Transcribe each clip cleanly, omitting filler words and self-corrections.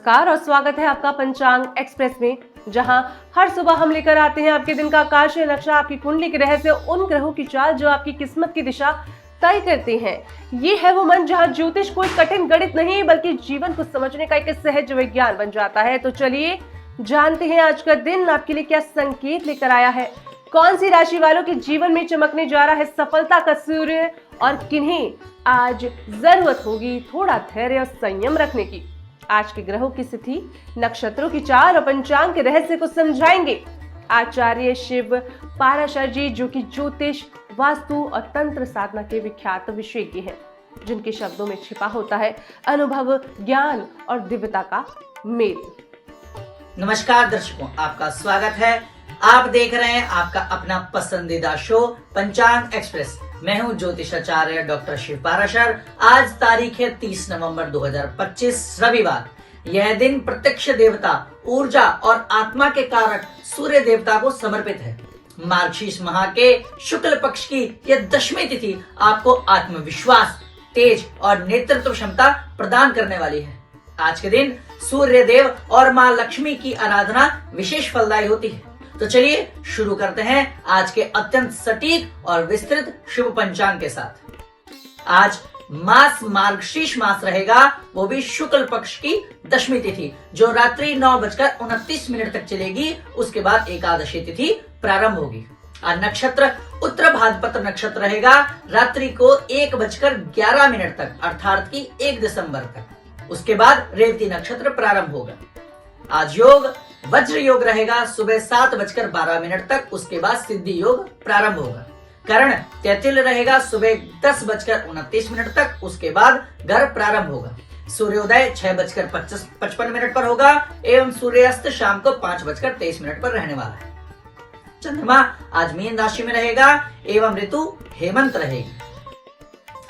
नमस्कार और स्वागत है आपका पंचांग एक्सप्रेस में, जहां हर सुबह हम लेकर आते हैं आपके दिन का आकाशीय नक्शा, आपकी कुंडली के रहस्य, उन ग्रहों की चाल जो आपकी किस्मत की दिशा तय करते हैं। ये है वो मन जहां ज्योतिष कोई कठिन गणित नहीं बल्कि जीवन को समझने का एक सहज विज्ञान बन जाता है। तो चलिए जानते हैं आज का दिन आपके लिए क्या संकेत लेकर आया है, कौन सी राशि वालों के जीवन में चमकने जा रहा है सफलता का सूर्य और किन्हें आज जरूरत होगी थोड़ा धैर्य और संयम रखने की। आज के ग्रहों की स्थिति, नक्षत्रों की चाल और पंचांग के रहस्य को समझाएंगे आचार्य शिव पाराशर जी, जो कि ज्योतिष, वास्तु और तंत्र साधना के विख्यात विशेषज्ञ हैं, जिनके शब्दों में छिपा होता है अनुभव, ज्ञान और दिव्यता का मेल। नमस्कार दर्शकों, आपका स्वागत है। आप देख रहे हैं आपका अपना पसंदीदा शो पंचांग एक्सप्रेस। मैं हूं ज्योतिषाचार्य डॉक्टर शिव पाराशर। आज तारीख है 30 नवंबर 2025 रविवार। यह दिन प्रत्यक्ष देवता, ऊर्जा और आत्मा के कारक सूर्य देवता को समर्पित है। मार्गशीर्ष माह के शुक्ल पक्ष की यह 10वीं तिथि आपको आत्मविश्वास, तेज और नेतृत्व क्षमता प्रदान करने वाली है। आज के दिन सूर्य देव और माँ लक्ष्मी की आराधना विशेष फलदायी होती है। तो चलिए शुरू करते हैं आज के अत्यंत सटीक और विस्तृत शुभ पंचांग के साथ। आज मास मार्गशीर्ष मास रहेगा, वो भी शुक्ल पक्ष की 10वीं तिथि, जो रात्रि 9:29 तक चलेगी। उसके बाद एकादशी तिथि प्रारंभ होगी। आज नक्षत्र उत्तर भाद्रपद नक्षत्र रहेगा रात्रि को 1:11 तक, अर्थात की 1 दिसंबर तक। उसके बाद रेवती नक्षत्र प्रारंभ होगा। आज योग वज्र योग रहेगा सुबह 7:12 तक। उसके बाद सिद्धि योग प्रारंभ होगा। करण तैतिल रहेगा सुबह 10:29 तक। उसके बाद गर्भ प्रारंभ होगा। सूर्योदय 6:55 पर होगा एवं सूर्यास्त शाम को 5:23 पर रहने वाला है। चंद्रमा आज मीन राशि में रहेगा एवं ऋतु हेमंत रहेगी।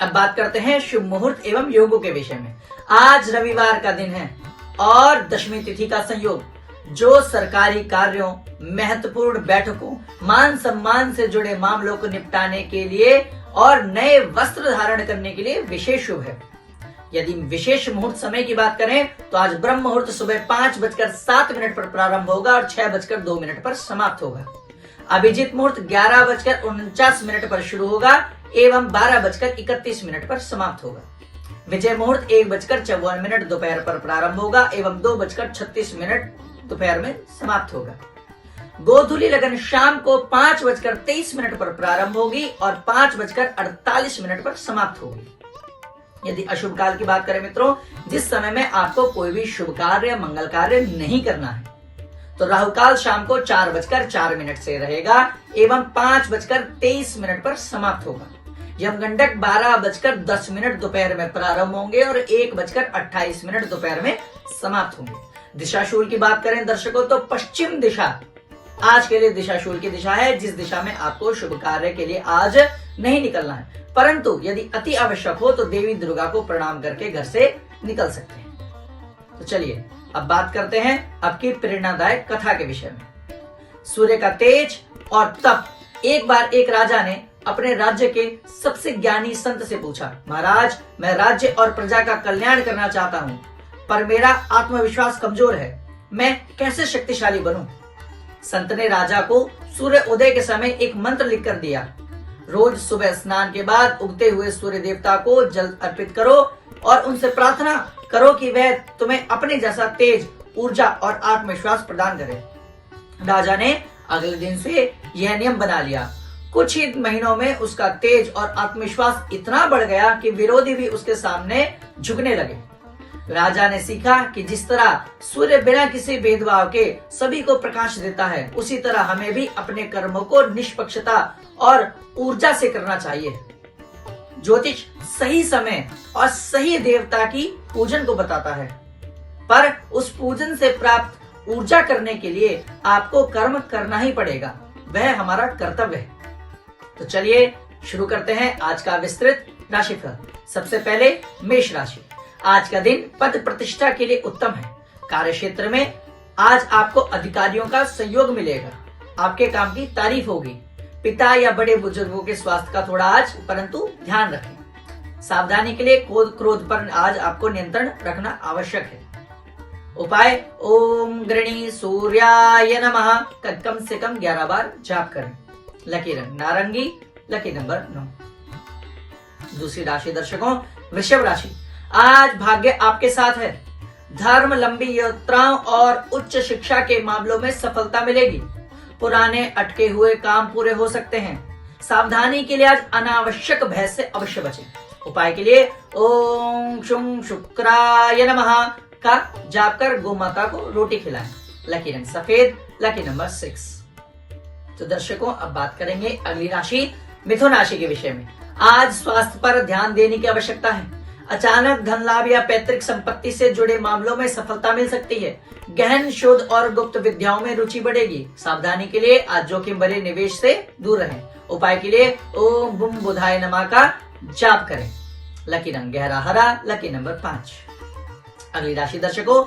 अब बात करते हैं शुभ मुहूर्त एवं योगों के विषय में। आज रविवार का दिन है और 10वीं तिथि का संयोग, जो सरकारी कार्यों, महत्वपूर्ण बैठकों, मान सम्मान से जुड़े मामलों को निपटाने के लिए और नए वस्त्र धारण करने के लिए विशेष शुभ है। यदि विशेष मुहूर्त समय की बात करें तो आज ब्रह्म मुहूर्त सुबह 5:07 पर प्रारंभ होगा और 6:02 पर समाप्त होगा। अभिजीत मुहूर्त 11:49 पर शुरू होगा एवं 12:31 पर समाप्त होगा। विजय मुहूर्त 1:54 दोपहर पर प्रारंभ होगा एवं 2:36 दोपहर में समाप्त होगा। गोधूली लगन शाम को 5:23 पर प्रारंभ होगी और 5:48 पर समाप्त होगी। यदि अशुभ काल की बात करें मित्रों, जिस समय में आपको कोई भी शुभ कार्य, मंगल कार्य नहीं करना है, तो राहु काल शाम को 4:04 से रहेगा एवं 5:23 पर समाप्त होगा। यमगंडक 12:10 दोपहर में प्रारंभ होंगे और 1:28 दोपहर में समाप्त होंगे। दिशाशूल की बात करें दर्शकों, तो पश्चिम दिशा आज के लिए दिशाशूल की दिशा है, जिस दिशा में आपको शुभ कार्य के लिए आज नहीं निकलना है। परंतु यदि अति आवश्यक हो तो देवी दुर्गा को प्रणाम करके घर से निकल सकते हैं। तो चलिए अब बात करते हैं आपकी प्रेरणादायक कथा के विषय में। सूर्य का तेज और तप। एक बार एक राजा ने अपने राज्य के सबसे ज्ञानी संत से पूछा, महाराज, मैं राज्य और प्रजा का कल्याण करना चाहता हूँ, पर मेरा आत्मविश्वास कमजोर है, मैं कैसे शक्तिशाली बनूं? संत ने राजा को सूर्य उदय के समय एक मंत्र लिखकर दिया। रोज सुबह स्नान के बाद उगते हुए सूर्य देवता को जल अर्पित करो और उनसे प्रार्थना करो कि वह तुम्हें अपने जैसा तेज, ऊर्जा और आत्मविश्वास प्रदान करे। राजा ने अगले दिन से यह नियम बना लिया। कुछ ही महीनों में उसका तेज और आत्मविश्वास इतना बढ़ गया कि विरोधी भी उसके सामने झुकने लगे। राजा ने सीखा कि जिस तरह सूर्य बिना किसी भेदभाव के सभी को प्रकाश देता है, उसी तरह हमें भी अपने कर्मों को निष्पक्षता और ऊर्जा से करना चाहिए। ज्योतिष सही समय और सही देवता की पूजन को बताता है, पर उस पूजन से प्राप्त ऊर्जा करने के लिए आपको कर्म करना ही पड़ेगा, वह हमारा कर्तव्य है। तो चलिए शुरू करते हैं आज का विस्तृत राशिफल। सबसे पहले मेष राशि। आज का दिन पद प्रतिष्ठा के लिए उत्तम है। कार्य क्षेत्र में आज आपको अधिकारियों का सहयोग मिलेगा। आपके काम की तारीफ होगी। पिता या बड़े बुजुर्गों के स्वास्थ्य का थोड़ा आज परंतु ध्यान रखें। सावधानी के लिए क्रोध पर आज आपको नियंत्रण रखना आवश्यक है। उपाय ओम गृणी सूर्याय नमः का कम से कम 11 बार जाप करें। लकी रंग नारंगी, लकी नंबर 9। दूसरी राशि दर्शकों वृषभ राशि। आज भाग्य आपके साथ है। धर्म, लंबी यात्राओं और उच्च शिक्षा के मामलों में सफलता मिलेगी। पुराने अटके हुए काम पूरे हो सकते हैं। सावधानी के लिए आज अनावश्यक भय से अवश्य बचें। उपाय के लिए ओम शुं शुक्राय नमः का जाप कर गौ माता को रोटी खिलाएं। लकी रंग सफेद, लकी नंबर 6। तो दर्शकों अब बात करेंगे अगली राशि मिथुन राशि के विषय में। आज स्वास्थ्य पर ध्यान देने की आवश्यकता है। अचानक धन लाभ या पैतृक संपत्ति से जुड़े मामलों में सफलता मिल सकती है। गहन शोध और गुप्त विद्याओं में रुचि बढ़ेगी। सावधानी के लिए आज जोखिम भरे निवेश से दूर रहें। उपाय के लिए ओम बुम बुधाय नमः का जाप करें। लकी रंग गहरा हरा, लकी नंबर 5। अगली राशि दर्शकों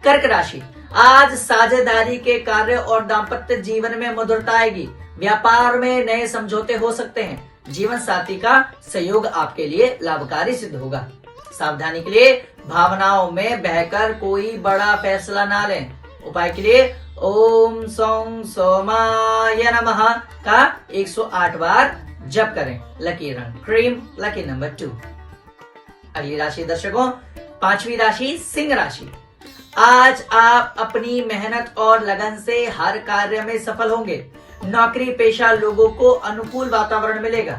कर्क राशि। आज साझेदारी के कार्य और दाम्पत्य जीवन में मधुरता आएगी। व्यापार में नए समझौते हो सकते हैं। जीवन साथी का सहयोग आपके लिए लाभकारी सिद्ध होगा। सावधानी के लिए भावनाओं में बहकर कोई बड़ा फैसला ना लें। उपाय के लिए ओम सौं सोमाय नमः का 108 बार जप करें। लकी रंग क्रीम, लकी नंबर 2। अगली राशि दर्शकों पांचवी राशि सिंह राशि। आज आप अपनी मेहनत और लगन से हर कार्य में सफल होंगे। नौकरी पेशा लोगों को अनुकूल वातावरण मिलेगा।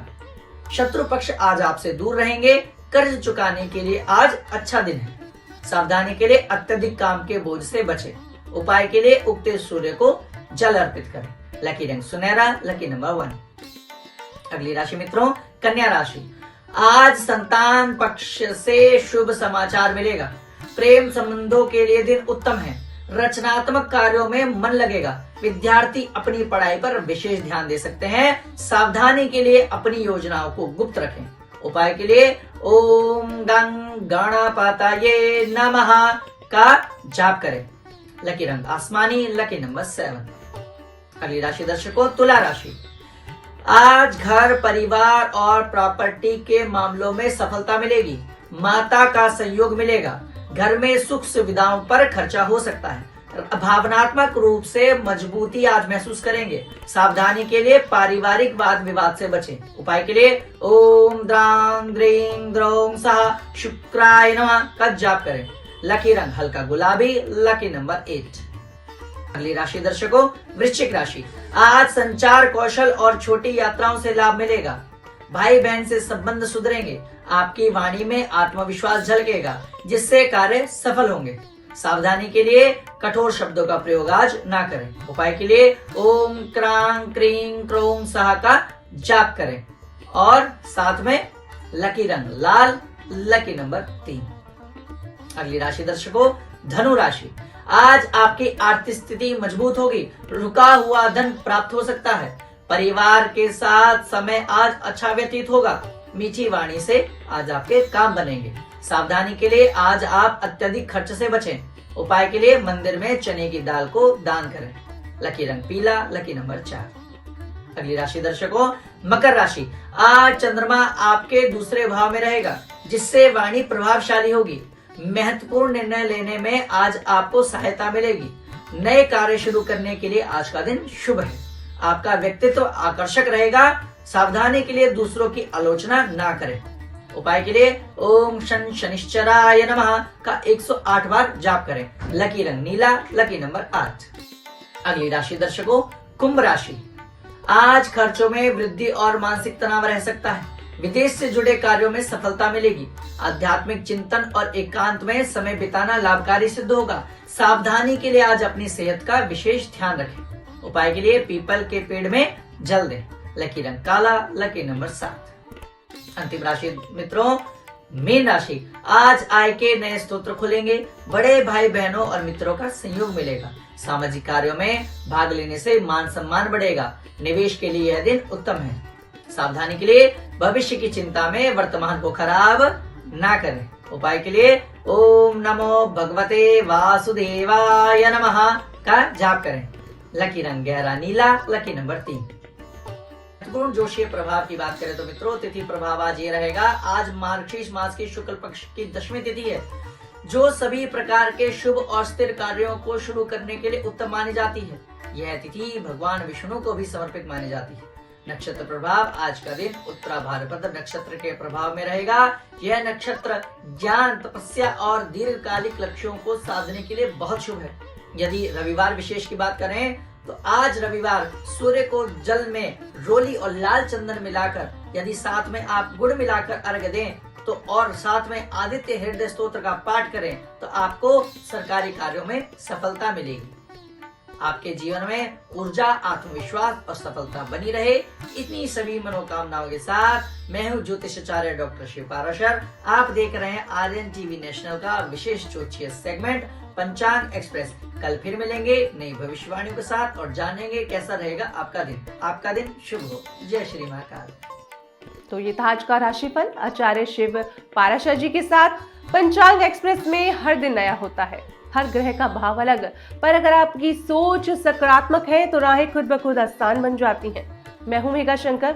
शत्रु पक्ष आज आपसे दूर रहेंगे। कर्ज चुकाने के लिए आज अच्छा दिन है। सावधानी के लिए अत्यधिक काम के बोझ से बचें। उपाय के लिए उगते सूर्य को जल अर्पित करें। लकी रंग सुनहरा, लकी नंबर 1। अगली राशि मित्रों कन्या राशि। आज संतान पक्ष से शुभ समाचार मिलेगा। प्रेम संबंधों के लिए दिन उत्तम है। रचनात्मक कार्यों में मन लगेगा। विद्यार्थी अपनी पढ़ाई पर विशेष ध्यान दे सकते हैं। सावधानी के लिए अपनी योजनाओं को गुप्त रखें। उपाय के लिए ओम गंग गणपतये नमः का जाप करें। लकी रंग आसमानी, लकी नंबर 7। अगली राशि दर्शकों तुला राशि। आज घर, परिवार और प्रॉपर्टी के मामलों में सफलता मिलेगी। माता का सहयोग मिलेगा। घर में सुख सुविधाओं पर खर्चा हो सकता है। भावनात्मक रूप से मजबूती आज महसूस करेंगे। सावधानी के लिए पारिवारिक वाद विवाद से बचें। उपाय के लिए ओम द्रां द्रीं द्रौं सह शुक्राय नमः का जाप करें। लकी रंग हल्का गुलाबी, लकी नंबर 8। अगली राशि दर्शकों वृश्चिक राशि। आज संचार कौशल और छोटी यात्राओं से लाभ मिलेगा। भाई बहन से संबंध सुधरेंगे। आपकी वाणी में आत्मविश्वास झलकेगा, जिससे कार्य सफल होंगे। सावधानी के लिए कठोर शब्दों का प्रयोग आज ना करें। उपाय के लिए ओम क्रां क्रीं क्रों सह का जाप करें और साथ में लकी रंग लाल, लकी नंबर 3। अगली राशि दर्शकों धनु राशि। आज आपकी आर्थिक स्थिति मजबूत होगी। रुका हुआ धन प्राप्त हो सकता है। परिवार के साथ समय आज अच्छा व्यतीत होगा। मीठी वाणी से आज आपके काम बनेंगे। सावधानी के लिए आज आप अत्यधिक खर्च से बचें। उपाय के लिए मंदिर में चने की दाल को दान करें। लकी रंग पीला, लकी नंबर 4। अगली राशि दर्शकों मकर राशि। आज चंद्रमा आपके दूसरे भाव में रहेगा, जिससे वाणी प्रभावशाली होगी। महत्वपूर्ण निर्णय लेने में आज आपको सहायता मिलेगी। नए कार्य शुरू करने के लिए आज का दिन शुभ है। आपका व्यक्तित्व आकर्षक रहेगा। सावधानी के लिए दूसरों की आलोचना ना करें। उपाय के लिए ओम शन शनिश्चराय नमः का 108 बार जाप करें। लकी रंग नीला, लकी नंबर 8। अगली राशि दर्शकों कुंभ राशि। आज खर्चों में वृद्धि और मानसिक तनाव रह सकता है। विदेश से जुड़े कार्यों में सफलता मिलेगी। आध्यात्मिक चिंतन और एकांत में समय बिताना लाभकारी सिद्ध होगा। सावधानी के लिए आज अपनी सेहत का विशेष ध्यान रखें। उपाय के लिए पीपल के पेड़ में जल दें। लकी रंग काला, लकी नंबर 7। अंतिम राशि मित्रों मीन राशि। आज आय के नए स्रोत खुलेंगे। बड़े भाई बहनों और मित्रों का सहयोग मिलेगा। सामाजिक कार्यों में भाग लेने से मान सम्मान बढ़ेगा। निवेश के लिए यह दिन उत्तम है। सावधानी के लिए भविष्य की चिंता में वर्तमान को खराब ना करें। उपाय के लिए ओम नमो भगवते वासुदेवाय नमः का जाप करें। लकी रंग गहरा नीला, लकी नंबर 3। महत्वपूर्ण जोशीय प्रभाव की बात करें तो मित्रों तिथि प्रभाव आज ये रहेगा। आज मार्गशीर्ष मास की शुक्ल पक्ष की 10वीं तिथि है। जो सभी प्रकार के शुभ और स्थिर कार्यों को शुरू करने के लिए उत्तम मानी जाती है। यह तिथि भगवान विष्णु को भी समर्पित मानी जाती है। नक्षत्र प्रभाव, आज का दिन उत्तरा भाद्रपद नक्षत्र के प्रभाव में रहेगा। यह नक्षत्र ज्ञान, तपस्या और दीर्घकालिक लक्ष्यों को साधने के लिए बहुत शुभ है। यदि रविवार विशेष की बात करें तो आज रविवार सूर्य को जल में रोली और लाल चंदन मिलाकर, यदि साथ में आप गुड़ मिलाकर अर्घ्य दें तो और साथ में आदित्य हृदय स्तोत्र का पाठ करें तो आपको सरकारी कार्यों में सफलता मिलेगी। आपके जीवन में ऊर्जा, आत्मविश्वास और सफलता बनी रहे, इतनी सभी मनोकामनाओं के साथ मैं हूँ ज्योतिषाचार्य डॉक्टर शिव पाराशर। आप देख रहे हैं आर्यन टीवी नेशनल का विशेष ज्योतिषीय सेगमेंट पंचांग एक्सप्रेस। कल फिर मिलेंगे नई भविष्यवाणियों के साथ और जानेंगे कैसा रहेगा आपका दिन। आपका दिन शुभ हो। जय श्री महाकाल। तो ये था आज का राशिफल आचार्य शिव पाराशर जी के साथ। पंचांग एक्सप्रेस में हर दिन नया होता है, हर ग्रह का भाव अलग, पर अगर आपकी सोच सकारात्मक है तो राहें खुद ब खुद आसान बन जाती हैं। मैं हूं मेघा शंकर,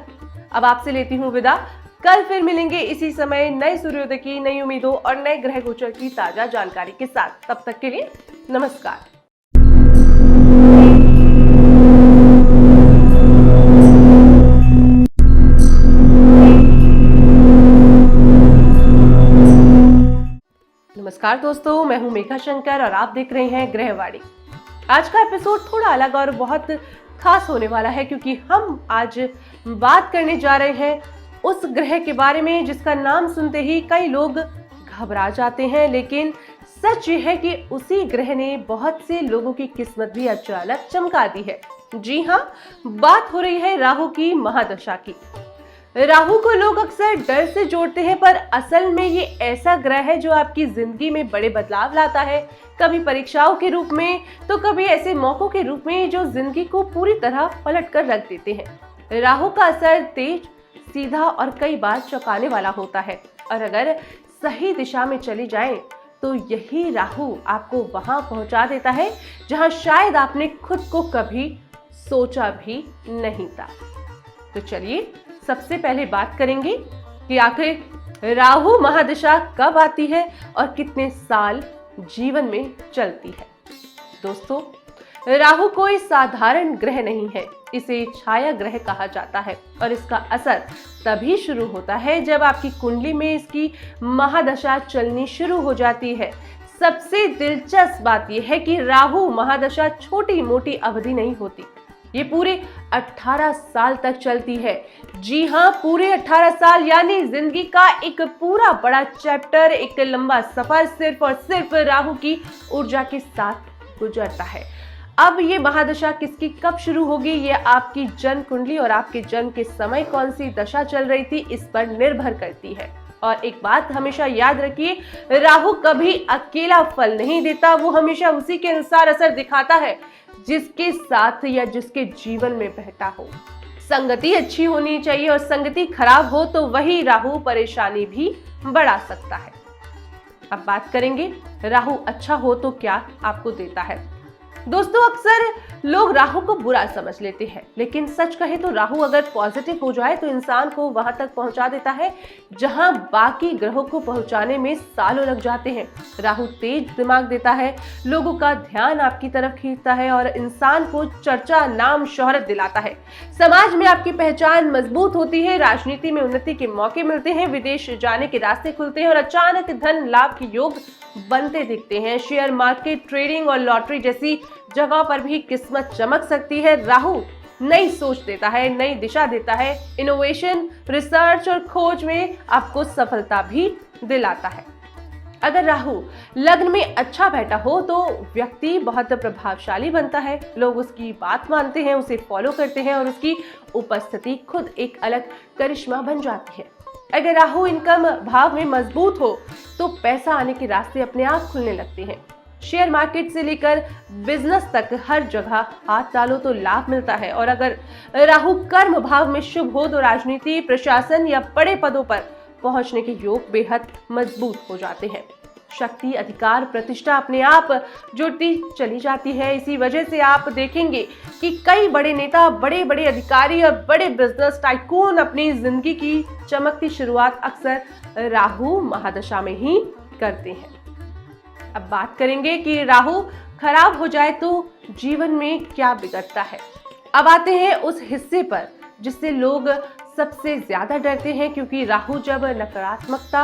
अब आपसे लेती हूं विदा। कल फिर मिलेंगे इसी समय नए सूर्योदय की नई उम्मीदों और नए ग्रह गोचर की ताजा जानकारी के साथ। तब तक के लिए नमस्कार। नमस्कार दोस्तों, मैं हूं मेघा शंकर और आप देख रहे हैं ग्रहवाणी। आज का एपिसोड थोड़ा अलग और बहुत खास होने वाला है क्योंकि हम आज बात करने जा रहे हैं उस ग्रह के बारे में जिसका नाम सुनते ही कई लोग घबरा जाते हैं, लेकिन सच ये है कि उसी ग्रह ने बहुत से लोगों की किस्मत भी अचानक चमका दी है। जी हाँ, बात हो रही है राहु की महादशा की। राहु को लोग अक्सर डर से जोड़ते हैं, पर असल में ये ऐसा ग्रह है जो आपकी जिंदगी में बड़े बदलाव लाता है, कभी परीक्षाओं के रूप में तो कभी ऐसे मौकों के रूप में जो जिंदगी को पूरी तरह पलट कर रख देते हैं। राहु का असर तेज, सीधा और कई बार चौंकाने वाला होता है और अगर सही दिशा में चली जाए तो यही राहु आपको वहां पहुंचा देता है जहां शायद आपने खुद को कभी सोचा भी नहीं था। तो चलिए सबसे पहले बात करेंगे कि आखिर राहु महादशा कब आती है और कितने साल जीवन में चलती है। दोस्तों, राहु कोई साधारण ग्रह नहीं है, इसे छाया ग्रह कहा जाता है और इसका असर तभी शुरू होता है जब आपकी कुंडली में इसकी महादशा चलनी शुरू हो जाती है। सबसे दिलचस्प बात यह है कि राहु महादशा छोटी मोटी अवधि नहीं होती, ये पूरे 18 साल तक चलती है। जी हाँ, पूरे 18 साल, यानी जिंदगी का एक पूरा बड़ा चैप्टर, एक लंबा सफर सिर्फ और सिर्फ राहु की ऊर्जा के साथ गुजरता है। अब ये महादशा किसकी कब शुरू होगी, ये आपकी जन्म कुंडली और आपके जन्म के समय कौन सी दशा चल रही थी इस पर निर्भर करती है। और एक बात हमेशा याद रखिए, राहु कभी अकेला फल नहीं देता, वो हमेशा उसी के अनुसार असर दिखाता है जिसके साथ या जिसके जीवन में बहता हो। संगति अच्छी होनी चाहिए और संगति खराब हो तो वही राहु परेशानी भी बढ़ा सकता है। अब बात करेंगे राहु अच्छा हो तो क्या आपको देता है। दोस्तों, अक्सर लोग राहु को बुरा समझ लेते हैं, लेकिन सच कहे तो राहु अगर पॉजिटिव हो जाए तो इंसान को वहां तक पहुंचा देता है जहां बाकी ग्रहों को पहुंचाने में सालों लग जाते हैं। राहु तेज दिमाग देता है, लोगों का ध्यान आपकी तरफ खींचता है और इंसान को चर्चा, नाम, शोहरत दिलाता है। समाज में आपकी पहचान मजबूत होती है, राजनीति में उन्नति के मौके मिलते हैं, विदेश जाने के रास्ते खुलते हैं और अचानक धन लाभ के योग बनते दिखते हैं। शेयर मार्केट, ट्रेडिंग और लॉटरी जैसी जगह पर भी किस्मत चमक सकती है। राहु नई सोच देता है, नई दिशा देता है, इनोवेशन, रिसर्च और खोज में आपको सफलता भी दिलाता है। अगर राहु लग्न में अच्छा बैठा हो तो व्यक्ति बहुत प्रभावशाली बनता है, लोग उसकी बात मानते हैं, उसे फॉलो करते हैं और उसकी उपस्थिति खुद एक अलग करिश्मा बन जाती है। अगर राहु इनकम भाव में मजबूत हो तो पैसा आने के रास्ते अपने आप खुलने लगते हैं। शेयर मार्केट से लेकर बिजनेस तक हर जगह हाथ डालो तो लाभ मिलता है। और अगर राहु कर्म भाव में शुभ हो तो राजनीति, प्रशासन या बड़े पदों पर पहुंचने के योग बेहद मजबूत हो जाते हैं। शक्ति, अधिकार, प्रतिष्ठा अपने आप जुड़ती चली जाती है। इसी वजह से आप देखेंगे कि कई बड़े नेता, बड़े बड़े अधिकारी और बड़े बिजनेस टाइकून अपनी जिंदगी की चमकती शुरुआत अक्सर राहु महादशा में ही करते हैं। अब बात करेंगे कि राहु खराब हो जाए तो जीवन में क्या बिगड़ता है। अब आते हैं उस हिस्से पर जिससे लोग सबसे ज्यादा डरते हैं, क्योंकि राहु जब नकारात्मकता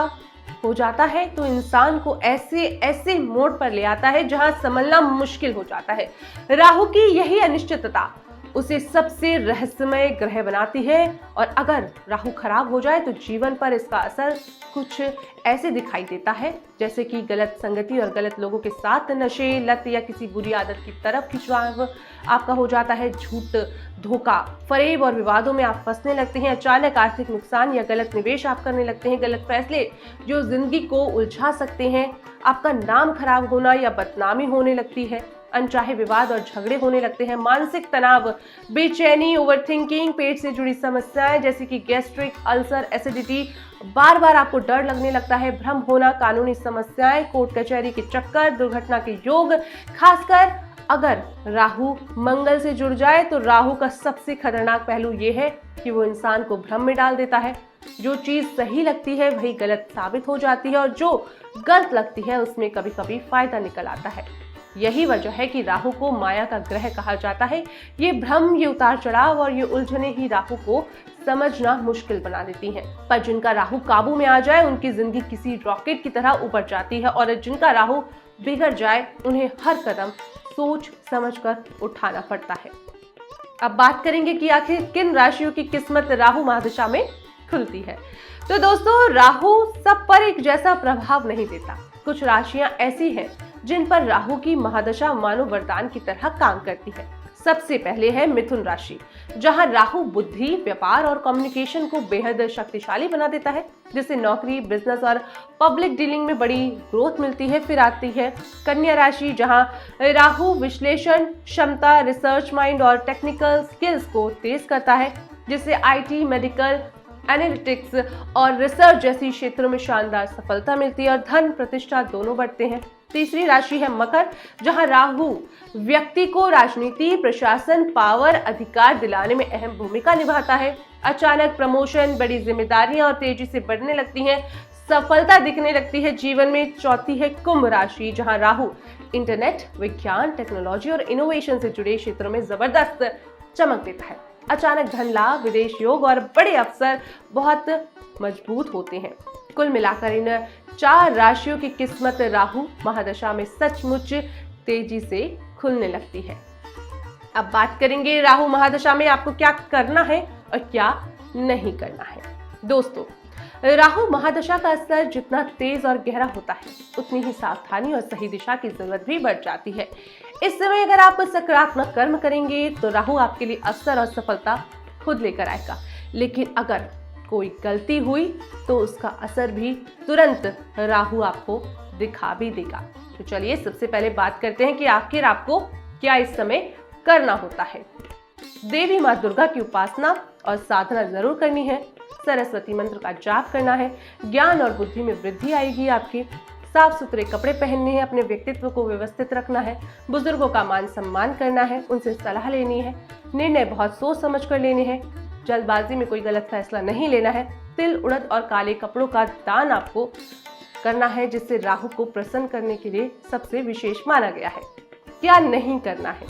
हो जाता है तो इंसान को ऐसे ऐसे मोड़ पर ले आता है जहां संभलना मुश्किल हो जाता है। राहु की यही अनिश्चितता उसे सबसे रहस्यमय ग्रह बनाती है, और अगर राहु खराब हो जाए तो जीवन पर इसका असर कुछ ऐसे दिखाई देता है जैसे कि गलत संगति और गलत लोगों के साथ नशे, लत या किसी बुरी आदत की तरफ खिंचवाव आपका हो जाता है। झूठ, धोखा, फरेब और विवादों में आप फंसने लगते हैं। अचानक आर्थिक नुकसान या गलत निवेश आप करने लगते हैं। गलत फैसले जो जिंदगी को उलझा सकते हैं। आपका नाम खराब होना या बदनामी होने लगती है। अनचाहे विवाद और झगड़े होने लगते हैं। मानसिक तनाव, बेचैनी, ओवरथिंकिंग, पेट से जुड़ी समस्याएं जैसे कि गैस्ट्रिक, अल्सर, एसिडिटी, बार बार आपको डर लगने लगता है। भ्रम होना, कानूनी समस्याएं, कोर्ट कचहरी के चक्कर, दुर्घटना के योग। खासकर अगर राहु मंगल से जुड़ जाए तो राहु का सबसे खतरनाक पहलू यह है कि वो इंसान को भ्रम में डाल देता है। जो चीज सही लगती है वही गलत साबित हो जाती है, और जो गलत लगती है उसमें कभी कभी फायदा निकल आता है। यही वजह है कि राहु को माया का ग्रह कहा जाता है। ये भ्रम, ये उतार चढ़ाव और ये उलझने ही राहु को समझना मुश्किल बना देती हैं। पर जिनका राहु काबू में आ जाए उनकी जिंदगी किसी रॉकेट की तरह ऊपर जाती है, और जिनका राहु बिगड़ जाए उन्हें हर कदम सोच समझकर उठाना पड़ता है। अब बात करेंगे कि आखिर किन राशियों की किस्मत राहु महादशा में खुलती है। तो दोस्तों, राहु सब पर एक जैसा प्रभाव नहीं देता। कुछ राशियां ऐसी हैं जिन पर राहु की महादशा मानो वरदान की तरह काम करती है। सबसे पहले है मिथुन राशि, जहां राहु बुद्धि, व्यापार और कम्युनिकेशन को बेहद शक्तिशाली बना देता है, जिससे नौकरी, बिजनेस और पब्लिक डीलिंग में बड़ी ग्रोथ मिलती है। फिर आती है कन्या राशि, जहां राहु विश्लेषण क्षमता, रिसर्च माइंड और टेक्निकल स्किल्स को तेज करता है, जिससे आईटी, मेडिकल, एनालिटिक्स और रिसर्च जैसी क्षेत्रों में शानदार सफलता मिलती है और धन प्रतिष्ठा दोनों बढ़ते हैं। तीसरी राशि है मकर, जहां राहु व्यक्ति को राजनीति, प्रशासन, पावर, अधिकार दिलाने में अहम भूमिका निभाता है। अचानक प्रमोशन, बड़ी जिम्मेदारियां और तेजी से बढ़ने लगती हैं, सफलता दिखने लगती है जीवन में। चौथी है कुंभ राशि, जहां राहु इंटरनेट, विज्ञान, टेक्नोलॉजी और इनोवेशन से जुड़े क्षेत्रों में जबरदस्त चमक देता है। अचानक धन लाभ, विदेश योग और बड़े अवसर बहुत मजबूत होते हैं। कुल मिलाकर इन 4 राशियों की किस्मत राहु महादशा में सचमुच तेजी से खुलने लगती है। अब बात करेंगे राहु महादशा में आपको क्या करना है और क्या नहीं करना है। दोस्तों, राहु महादशा का असर जितना तेज और गहरा होता है उतनी ही सावधानी और सही दिशा की जरूरत भी बढ़ जाती है। इस समय अगर आप सकारात्मक कर्म करेंगे तो राहु आपके लिए अवसर और सफलता खुद लेकर आएगा, लेकिन अगर कोई गलती हुई तो उसका असर भी तुरंत राहु आपको दिखा भी देगा। तो चलिए सबसे पहले बात करते हैं कि आखिर आपको क्या इस समय करना होता है। देवी माँ दुर्गा की उपासना और साधना जरूर करनी है। सरस्वती मंत्र का जाप करना है। ज्ञान और बुद्धि में वृद्धि आएगी आपकी। साफ सुथरे कपड़े पहनने हैं। अपने व्यक्तित्व को व्यवस्थित रखना है। बुजुर्गों का मान सम्मान करना है। उनसे सलाह लेनी है। निर्णय बहुत सोच समझ कर लेने हैं। जल्दबाजी में कोई गलत फैसला नहीं लेना है। तिल, उड़द और काले कपड़ों का दान आपको करना है, जिससे राहु को प्रसन्न करने के लिए सबसे विशेष माना गया है। क्या नहीं करना है?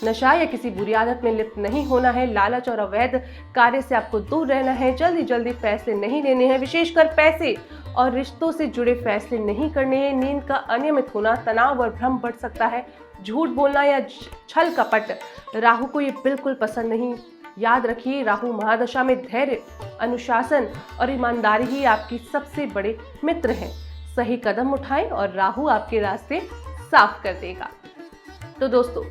नशा या किसी बुरी आदत में लिप्त नहीं होना है। लालच और अवैध कार्य से आपको दूर रहना है। जल्दी जल्दी फैसले नहीं लेने हैं। विशेषकर पैसे और रिश्तों से जुड़े फैसले नहीं करने हैं। नींद का अनियमित होना, तनाव और भ्रम बढ़ सकता है। झूठ बोलना या छल कपट राहु को ये बिल्कुल पसंद नहीं। याद रखिए, राहु महादशा में धैर्य, अनुशासन और ईमानदारी ही आपकी सबसे बड़े मित्र हैं। सही कदम उठाएं और राहु आपके रास्ते साफ कर देगा। तो दोस्तों,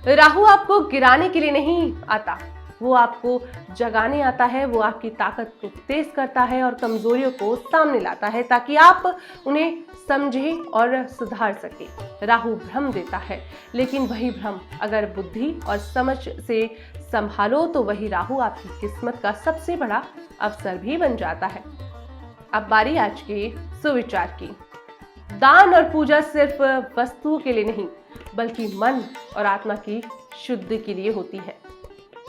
राहु आपको गिराने के लिए नहीं आता, वो आपको जगाने आता है। वो आपकी ताकत को तेज करता है और कमजोरियों को सामने लाता है ताकि आप उन्हें समझें और सुधार सकें। राहु भ्रम देता है, लेकिन वही भ्रम अगर बुद्धि और समझ से संभालो तो वही राहु आपकी किस्मत का सबसे बड़ा अवसर भी बन जाता है। अब बारी आज के सुविचार की। दान और पूजा सिर्फ वस्तुओं के लिए नहीं, बल्कि मन और आत्मा की शुद्धि के लिए होती है।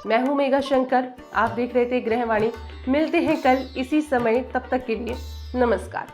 मैं हूं मेघा शंकर, आप देख रहे थे ग्रहवाणी। मिलते हैं कल इसी समय, तब तक के लिए नमस्कार।